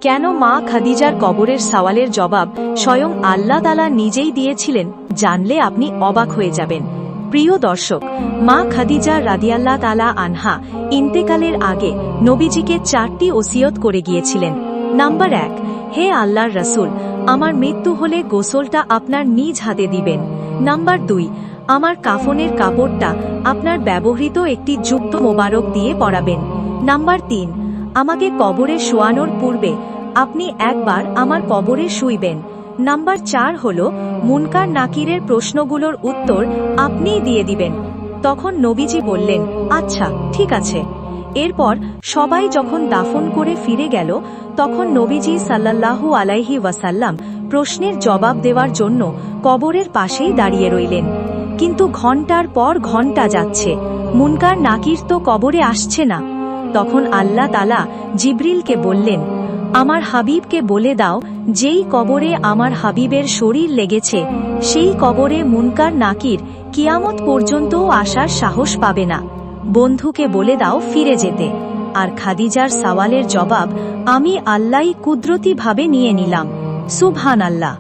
কেন মা খাদিজার কবরের সওয়ালের জবাব স্বয়ং আল্লাহ তাআলা নিজেই দিয়েছিলেন, জানলে আপনি অবাক হয়ে যাবেন। প্রিয় দর্শক, মা খাদিজা রাদিয়াল্লাহু তাআলা আনহা ইন্তেকালের আগে নবীজিকে 4টি ওসিয়ত করে গিয়েছিলেন। নাম্বার 1, হে আল্লাহর রাসূল, আমার মৃত্যু হলে গোসলটা আপনার নিজ হাতে দিবেন। নাম্বার 2, আমার কাফনের কাপড়টা আপনার ব্যবহৃত একটি যুক্ত মোবারক দিয়ে পরাবেন। নাম্বার 3, আমাকে কবরে শোয়ানোর পূর্বে আপনি একবার আমার কবরে শুইবেন। নাম্বার 4 হল মুনকার নাকিরের প্রশ্নগুলোর উত্তর আপনিই দিয়ে দিবেন। তখন নবীজি বললেন, আচ্ছা ঠিক আছে। এরপর সবাই যখন দাফন করে ফিরে গেল, তখন নবীজি সাল্লাল্লাহু আলাইহি ওয়াসাল্লাম প্রশ্নের জবাব দেওয়ার জন্য কবরের পাশেই দাঁড়িয়ে রইলেন। কিন্তু ঘন্টার পর ঘন্টা যাচ্ছে, মুনকার নাকির তো কবরে আসছে না। তখন আল্লাহ তাআলা জিবরিলকে বললেন, আমার হাবিবকে বলে দাও, যেই কবরে আমার হাবিবের শরীর লেগেছে সেই কবরে মুনকার নাকির কিয়ামত পর্যন্তও আসার সাহস পাবে না। বন্ধুকে বলে দাও ফিরে যেতে। আর খাদিজার সওয়ালের জবাব আমি আল্লাহই কুদরতিভাবে নিয়ে নিলাম। সুবহানাল্লাহ।